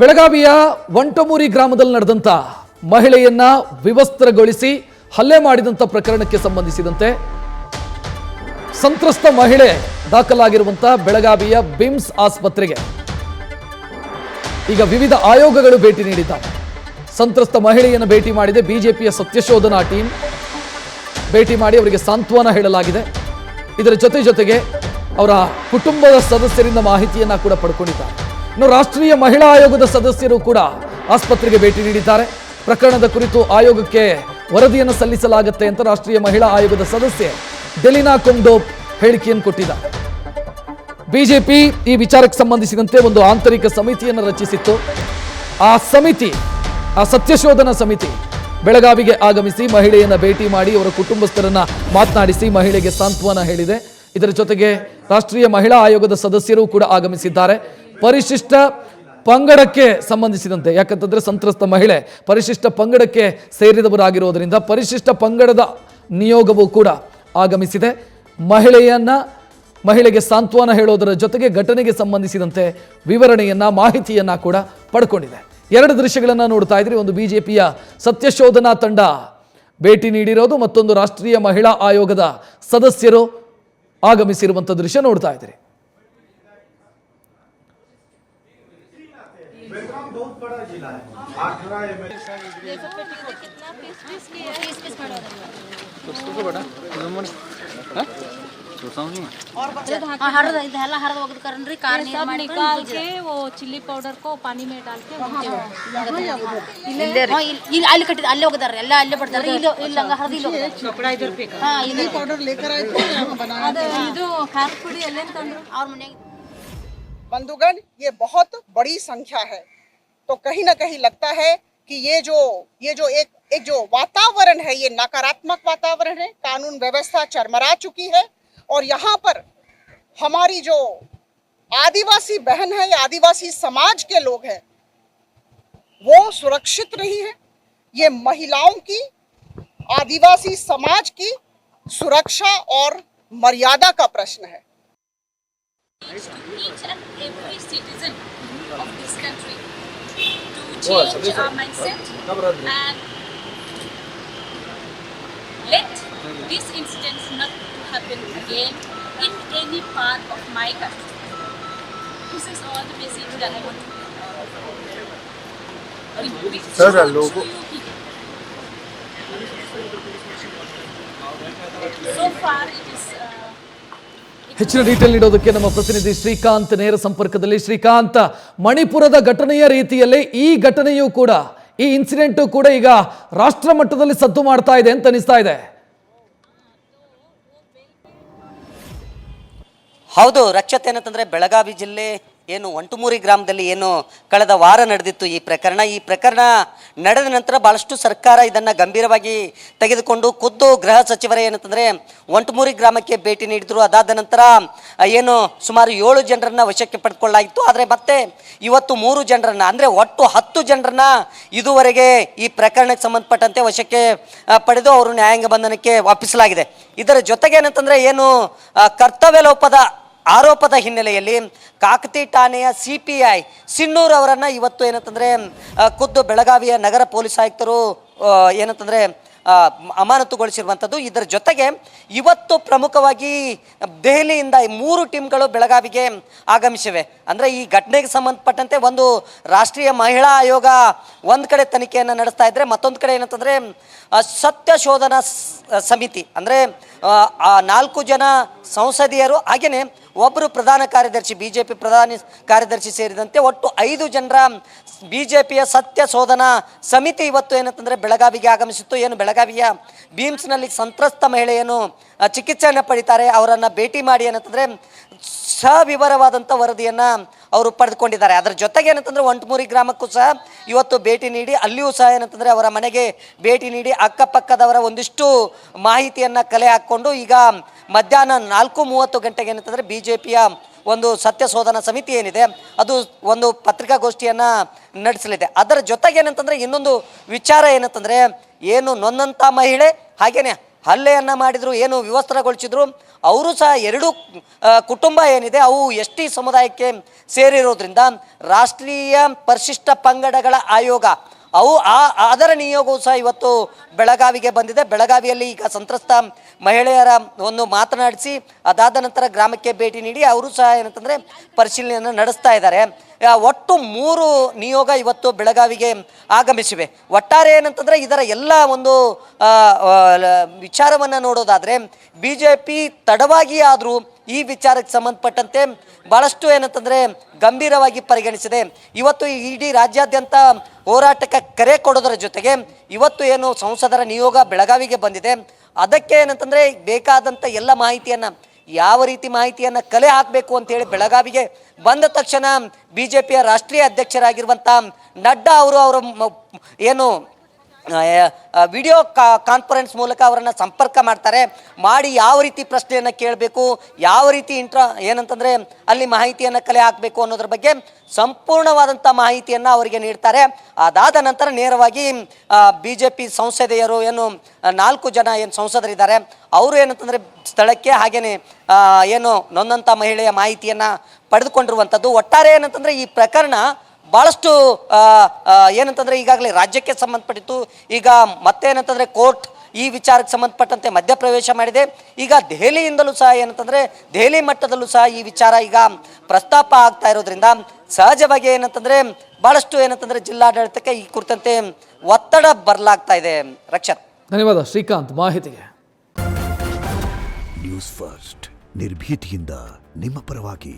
ಬೆಳಗಾವಿಯ ವಂಟಮೂರಿ ಗ್ರಾಮದಲ್ಲಿ ನಡೆದಂತ ಮಹಿಳೆಯನ್ನ ವಿವಸ್ತ್ರಗೊಳಿಸಿ ಹಲ್ಲೆ ಮಾಡಿದಂತ ಪ್ರಕರಣಕ್ಕೆ ಸಂಬಂಧಿಸಿದಂತೆ ಸಂತ್ರಸ್ತ ಮಹಿಳೆ ದಾಖಲಾಗಿರುವಂತ ಬೆಳಗಾವಿಯ ಬಿಮ್ಸ್ ಆಸ್ಪತ್ರೆಗೆ ಈಗ ವಿವಿಧ ಆಯೋಗಗಳು ಭೇಟಿ ನೀಡಿದ್ದಾರೆ. ಸಂತ್ರಸ್ತ ಮಹಿಳೆಯನ್ನು ಭೇಟಿ ಮಾಡಿದೆ ಬಿಜೆಪಿಯ ಸತ್ಯಶೋಧನಾ ಟೀಮ್. ಭೇಟಿ ಮಾಡಿ ಅವರಿಗೆ ಸಾಂತ್ವನ ಹೇಳಲಾಗಿದೆ. ಇದರ ಜೊತೆಗೆ ಅವರ ಕುಟುಂಬದ ಸದಸ್ಯರಿಂದ ಮಾಹಿತಿಯನ್ನ ಕೂಡ ಪಡ್ಕೊಂಡಿದ್ದಾರೆ. ಇನ್ನು ರಾಷ್ಟ್ರೀಯ ಮಹಿಳಾ ಆಯೋಗದ ಸದಸ್ಯರು ಕೂಡ ಆಸ್ಪತ್ರೆಗೆ ಭೇಟಿ ನೀಡಿದ್ದಾರೆ. ಪ್ರಕರಣದ ಕುರಿತು ಆಯೋಗಕ್ಕೆ ವರದಿಯನ್ನು ಸಲ್ಲಿಸಲಾಗುತ್ತೆ ಅಂತ ರಾಷ್ಟ್ರೀಯ ಮಹಿಳಾ ಆಯೋಗದ ಸದಸ್ಯೆ ಡೆಲಿನಾ ಕೊಂಡೋಪ್ ಹೇಳಿಕೆಯನ್ನು ಕೊಟ್ಟಿದ್ದಾರೆ. ಬಿಜೆಪಿ ಈ ವಿಚಾರಕ್ಕೆ ಸಂಬಂಧಿಸಿದಂತೆ ಒಂದು ಆಂತರಿಕ ಸಮಿತಿಯನ್ನು ರಚಿಸಿತ್ತು. ಆ ಸತ್ಯಶೋಧನಾ ಸಮಿತಿ ಬೆಳಗಾವಿಗೆ ಆಗಮಿಸಿ ಮಹಿಳೆಯನ್ನ ಭೇಟಿ ಮಾಡಿ ಅವರ ಕುಟುಂಬಸ್ಥರನ್ನ ಮಾತನಾಡಿಸಿ ಮಹಿಳೆಗೆ ಸಾಂತ್ವನ ಹೇಳಿದೆ. ಇದರ ಜೊತೆಗೆ ರಾಷ್ಟ್ರೀಯ ಮಹಿಳಾ ಆಯೋಗದ ಸದಸ್ಯರು ಕೂಡ ಆಗಮಿಸಿದ್ದಾರೆ. ಪರಿಶಿಷ್ಟ ಪಂಗಡಕ್ಕೆ ಸಂಬಂಧಿಸಿದಂತೆ, ಯಾಕಂತಂದ್ರೆ ಸಂತ್ರಸ್ತ ಮಹಿಳೆ ಪರಿಶಿಷ್ಟ ಪಂಗಡಕ್ಕೆ ಸೇರಿದವರಾಗಿರೋದ್ರಿಂದ ಪರಿಶಿಷ್ಟ ಪಂಗಡದ ನಿಯೋಗವೂ ಕೂಡ ಆಗಮಿಸಿದೆ. ಮಹಿಳೆಗೆ ಸಾಂತ್ವನ ಹೇಳೋದರ ಜೊತೆಗೆ ಘಟನೆಗೆ ಸಂಬಂಧಿಸಿದಂತೆ ವಿವರಣೆಯನ್ನ ಮಾಹಿತಿಯನ್ನ ಕೂಡ ಪಡ್ಕೊಂಡಿದೆ. ಎರಡು ದೃಶ್ಯಗಳನ್ನು ನೋಡ್ತಾ ಇದ್ರಿ. ಒಂದು ಬಿಜೆಪಿಯ ಸತ್ಯಶೋಧನಾ ತಂಡ ಭೇಟಿ ನೀಡಿರೋದು, ಮತ್ತೊಂದು ರಾಷ್ಟ್ರೀಯ ಮಹಿಳಾ ಆಯೋಗದ ಸದಸ್ಯರು ಆಗಮಿಸಿರುವಂತ ದೃಶ್ಯ ನೋಡ್ತಾ ಇದ್ರಿ. निकाल के वो चिल्ली पाउडर को पानी में डाल के ಅಲ್ಲಿ ಕಟ್ಟಿದ ಅಲ್ಲೇ ಹೋಗಿದ್ದಾರೆ ಎಲ್ಲ ಅಲ್ಲೇ ಬಿಡ್ತಾರೆ ಇಲ್ಲ ಹರಿದು ಇಲ್ಲ कपड़ा इधर फेंका हां ये पाउडर लेकर आए थे हम बनाया ಅದು ಇದು ಖಾರ ಪುಡಿ ಎಲ್ಲೆನ್ ತಂದ್ರು ಅವ್ರ ಮನೆಗೆ बंधुगण। ये बहुत बड़ी संख्या है, तो कहीं ना कहीं लगता है कि ये जो एक जो वातावरण है ये नकारात्मक वातावरण है। कानून व्यवस्था चरमरा चुकी है और यहाँ पर हमारी जो आदिवासी बहन है या आदिवासी समाज के लोग हैं वो सुरक्षित नहीं है। ये महिलाओं की, आदिवासी समाज की सुरक्षा और मर्यादा का प्रश्न है। Each and every citizen of this country to change our mindset and let these incidents not happen again in any part of my country. This is all the message that I want to reach to you people. So far it is ಹೆಚ್ಚಿನ detail ನೀಡೋದಕ್ಕೆ ನಮ್ಮ ಪ್ರತಿನಿಧಿ ಶ್ರೀಕಾಂತ್ ನೇರ ಸಂಪರ್ಕದಲ್ಲಿ. ಶ್ರೀಕಾಂತ್, ಮಣಿಪುರದ ಘಟನೆಯ ರೀತಿಯಲ್ಲೇ ಈ ಘಟನೆಯೂ ಕೂಡ, ಈ ಇನ್ಸಿಡೆಂಟು ಕೂಡ ಈಗ ರಾಷ್ಟ್ರ ಮಟ್ಟದಲ್ಲಿ ಸದ್ದು ಮಾಡ್ತಾ ಇದೆ ಅಂತ ಅನಿಸ್ತಾ ಇದೆ. ಹೌದು ರಕ್ಷತೆ ಏನಂತಂದರೆ ಬೆಳಗಾವಿ ಜಿಲ್ಲೆ ಏನು ವಂಟಮೂರಿ ಗ್ರಾಮದಲ್ಲಿ ಏನು ಕಳೆದ ವಾರ ನಡೆದಿತ್ತು ಈ ಪ್ರಕರಣ ನಡೆದ ನಂತರ ಭಾಳಷ್ಟು ಸರ್ಕಾರ ಇದನ್ನು ಗಂಭೀರವಾಗಿ ತೆಗೆದುಕೊಂಡು ಖುದ್ದು ಗೃಹ ಸಚಿವರೇ ಏನಂತಂದರೆ ವಂಟಮೂರಿ ಗ್ರಾಮಕ್ಕೆ ಭೇಟಿ ನೀಡಿದರು. ಅದಾದ ನಂತರ ಏನು ಸುಮಾರು 7 ಜನರನ್ನು ವಶಕ್ಕೆ ಪಡೆದುಕೊಳ್ಳಲಾಗಿತ್ತು. ಆದರೆ ಮತ್ತೆ ಇವತ್ತು 3 ಜನರನ್ನು, ಅಂದರೆ ಒಟ್ಟು 10 ಜನರನ್ನು ಇದುವರೆಗೆ ಈ ಪ್ರಕರಣಕ್ಕೆ ಸಂಬಂಧಪಟ್ಟಂತೆ ವಶಕ್ಕೆ ಪಡೆದು ಅವರು ನ್ಯಾಯಾಂಗ ಬಂಧನಕ್ಕೆ ವಾಪಿಸಲಾಗಿದೆ. ಇದರ ಜೊತೆಗೆ ಏನಂತಂದರೆ ಏನು ಕರ್ತವ್ಯ ಲೋಪದ ಆರೋಪದ ಹಿನ್ನೆಲೆಯಲ್ಲಿ ಕಾಕತಿ ಠಾಣೆಯ CPI ಸಿನ್ನೂರ್ ಅವರನ್ನು ಇವತ್ತು ಏನಂತಂದರೆ ಖುದ್ದು ಬೆಳಗಾವಿಯ ನಗರ ಪೊಲೀಸ್ ಆಯುಕ್ತರು ಏನಂತಂದರೆ ಅಮಾನತುಗೊಳಿಸಿರುವಂಥದ್ದು. ಇದರ ಜೊತೆಗೆ ಇವತ್ತು ಪ್ರಮುಖವಾಗಿ ದೆಹಲಿಯಿಂದ 3 ಟೀಮ್ಗಳು ಬೆಳಗಾವಿಗೆ ಆಗಮಿಸಿವೆ. ಅಂದರೆ ಈ ಘಟನೆಗೆ ಸಂಬಂಧಪಟ್ಟಂತೆ ಒಂದು ರಾಷ್ಟ್ರೀಯ ಮಹಿಳಾ ಆಯೋಗ ಒಂದು ಕಡೆ ತನಿಖೆಯನ್ನು ನಡೆಸ್ತಾ ಇದ್ದರೆ, ಮತ್ತೊಂದು ಕಡೆ ಏನಂತಂದರೆ ಸತ್ಯಶೋಧನಾ ಸಮಿತಿ, ಅಂದರೆ 4 ಜನ ಸಂಸದೀಯರು ಹಾಗೆಯೇ ಒಬ್ಬರು ಪ್ರಧಾನ ಕಾರ್ಯದರ್ಶಿ, ಬಿಜೆಪಿ ಪ್ರಧಾನ ಕಾರ್ಯದರ್ಶಿ ಸೇರಿದಂತೆ ಒಟ್ಟು 5 ಜನರ ಬಿಜೆಪಿಯ ಸತ್ಯಶೋಧನಾ ಸಮಿತಿ ಇವತ್ತು ಏನಂತಂದರೆ ಬೆಳಗಾವಿಗೆ ಆಗಮಿಸಿತ್ತು. ಏನು ಬೆಳಗಾವಿಯ ಬೀಮ್ಸ್ನಲ್ಲಿ ಸಂತ್ರಸ್ತ ಮಹಿಳೆಯನ್ನು ಚಿಕಿತ್ಸೆಯನ್ನು ಪಡಿತಾರೆ, ಅವರನ್ನು ಭೇಟಿ ಮಾಡಿ ಏನಂತಂದರೆ ಸವಿವರವಾದಂಥ ವರದಿಯನ್ನು ಅವರು ಪಡೆದುಕೊಂಡಿದ್ದಾರೆ. ಅದರ ಜೊತೆಗೆ ಏನಂತಂದರೆ ವಂಟಮೂರಿ ಗ್ರಾಮಕ್ಕೂ ಸಹ ಇವತ್ತು ಭೇಟಿ ನೀಡಿ ಅಲ್ಲಿಯೂ ಸಹ ಏನಂತಂದರೆ ಅವರ ಮನೆಗೆ ಭೇಟಿ ನೀಡಿ ಅಕ್ಕಪಕ್ಕದವರ ಒಂದಿಷ್ಟು ಮಾಹಿತಿಯನ್ನು ಕಲೆ ಹಾಕ್ಕೊಂಡು ಈಗ ಮಧ್ಯಾಹ್ನ 4:30 ಗಂಟೆಗೆ ಏನಂತಂದರೆ ಬಿಜೆಪಿಯ ಒಂದು ಸತ್ಯಶೋಧನಾ ಸಮಿತಿ ಏನಿದೆ ಅದು ಒಂದು ಪತ್ರಿಕಾಗೋಷ್ಠಿಯನ್ನು ನಡೆಸಲಿದೆ. ಅದರ ಜೊತೆಗೆ ಏನಂತಂದರೆ ಇನ್ನೊಂದು ವಿಚಾರ ಏನಂತಂದರೆ ಏನು ನೊಂದಂಥ ಮಹಿಳೆ ಹಾಗೆಯೇ ಹಲ್ಲೆಯನ್ನು ಮಾಡಿದ್ರು, ಏನು ವಿವಸ್ತ್ರಗೊಳಿಸಿದ್ರು. ಅವರು ಸಹ ಎರಡು ಕುಟುಂಬ ಏನಿದೆ ಅವು ಎಸ್ ಟಿ ಸಮುದಾಯಕ್ಕೆ ಸೇರಿರೋದ್ರಿಂದ ರಾಷ್ಟ್ರೀಯ ಪರಿಶಿಷ್ಟ ಪಂಗಡಗಳ ಆಯೋಗ ಅದರ ನಿಯೋಗವು ಸಹ ಇವತ್ತು ಬೆಳಗಾವಿಗೆ ಬಂದಿದೆ. ಬೆಳಗಾವಿಯಲ್ಲಿ ಈಗ ಸಂತ್ರಸ್ತ ಮಹಿಳೆಯರ ಒಂದು ಮಾತನಾಡಿಸಿ ಅದಾದ ನಂತರ ಗ್ರಾಮಕ್ಕೆ ಭೇಟಿ ನೀಡಿ ಅವರು ಸಹ ಏನಂತಂದರೆ ಪರಿಶೀಲನೆಯನ್ನು ನಡೆಸ್ತಾ ಇದ್ದಾರೆ. ಒಟ್ಟು 3 ನಿಯೋಗ ಇವತ್ತು ಬೆಳಗಾವಿಗೆ ಆಗಮಿಸಿವೆ. ಒಟ್ಟಾರೆ ಏನಂತಂದರೆ ಇದರ ಎಲ್ಲ ಒಂದು ವಿಚಾರವನ್ನು ನೋಡೋದಾದರೆ BJP ತಡವಾಗಿ ಆದರೂ ಈ ವಿಚಾರಕ್ಕೆ ಸಂಬಂಧಪಟ್ಟಂತೆ ಭಾಳಷ್ಟು ಏನಂತಂದರೆ ಗಂಭೀರವಾಗಿ ಪರಿಗಣಿಸಿದೆ. ಇವತ್ತು ಇಡೀ ರಾಜ್ಯಾದ್ಯಂತ ಹೋರಾಟಕ್ಕೆ ಕರೆ ಕೊಡೋದರ ಜೊತೆಗೆ ಇವತ್ತು ಏನು ಸಂಸದರ ನಿಯೋಗ ಬೆಳಗಾವಿಗೆ ಬಂದಿದೆ, ಅದಕ್ಕೆ ಏನಂತಂದರೆ ಬೇಕಾದಂಥ ಎಲ್ಲ ಮಾಹಿತಿಯನ್ನು, ಯಾವ ರೀತಿ ಮಾಹಿತಿಯನ್ನು ಕಲೆ ಹಾಕಬೇಕು ಅಂತೇಳಿ ಬೆಳಗಾವಿಗೆ ಬಂದ ತಕ್ಷಣ BJPಯ ರಾಷ್ಟ್ರೀಯ ಅಧ್ಯಕ್ಷರಾಗಿರುವಂಥ ನಡ್ಡಾ ಅವರ ಏನು ವಿಡಿಯೋ ಕಾನ್ಫರೆನ್ಸ್ ಮೂಲಕ ಅವರನ್ನು ಸಂಪರ್ಕ ಮಾಡಿ ಯಾವ ರೀತಿ ಪ್ರಶ್ನೆಯನ್ನು ಕೇಳಬೇಕು, ಯಾವ ರೀತಿ ಏನಂತಂದರೆ ಅಲ್ಲಿ ಮಾಹಿತಿಯನ್ನು ಕಲೆ ಹಾಕಬೇಕು ಅನ್ನೋದ್ರ ಬಗ್ಗೆ ಸಂಪೂರ್ಣವಾದಂಥ ಮಾಹಿತಿಯನ್ನು ಅವರಿಗೆ ನೀಡ್ತಾರೆ. ಅದಾದ ನಂತರ ನೇರವಾಗಿ BJP ಸಂಸದೆಯರು ಏನು 4 ಜನ ಏನು ಸಂಸದರಿದ್ದಾರೆ ಅವರು ಏನಂತಂದರೆ ಸ್ಥಳಕ್ಕೆ ಹಾಗೆಯೇ ಏನು ನೊಂದಂಥ ಮಹಿಳೆಯ ಮಾಹಿತಿಯನ್ನು ಪಡೆದುಕೊಂಡಿರುವಂಥದ್ದು. ಒಟ್ಟಾರೆ ಏನಂತಂದರೆ ಈ ಪ್ರಕರಣ ಭಾಳಷ್ಟು ಏನಂತಂದರೆ ಈಗಾಗಲೇ ರಾಜ್ಯಕ್ಕೆ ಸಂಬಂಧಪಟ್ಟಿತ್ತು. ಈಗ ಮತ್ತೇನಂತಂದರೆ ಕೋರ್ಟ್ ಈ ವಿಚಾರಕ್ಕೆ ಸಂಬಂಧಪಟ್ಟಂತೆ ಮಧ್ಯಪ್ರವೇಶ ಮಾಡಿದೆ. ಈಗ ದೆಹಲಿಯಿಂದಲೂ ಸಹ ಏನಂತಂದರೆ ದೆಹಲಿ ಮಟ್ಟದಲ್ಲೂ ಸಹ ಈ ವಿಚಾರ ಈಗ ಪ್ರಸ್ತಾಪ ಆಗ್ತಾ ಇರೋದ್ರಿಂದ ಸಹಜವಾಗಿ ಏನಂತಂದರೆ ಭಾಳಷ್ಟು ಏನಂತಂದರೆ ಜಿಲ್ಲಾಡಳಿತಕ್ಕೆ ಈ ಕುರಿತಂತೆ ಒತ್ತಡ ಬರಲಾಗ್ತಾ ಇದೆ. ರಕ್ಷತ್, ಧನ್ಯವಾದ ಶ್ರೀಕಾಂತ್ ಮಾಹಿತಿಗೆ. ನ್ಯೂಸ್ ಫಸ್ಟ್ ನಿರ್ಭೀತಿಯಿಂದ ನಿಮ್ಮ ಪರವಾಗಿ.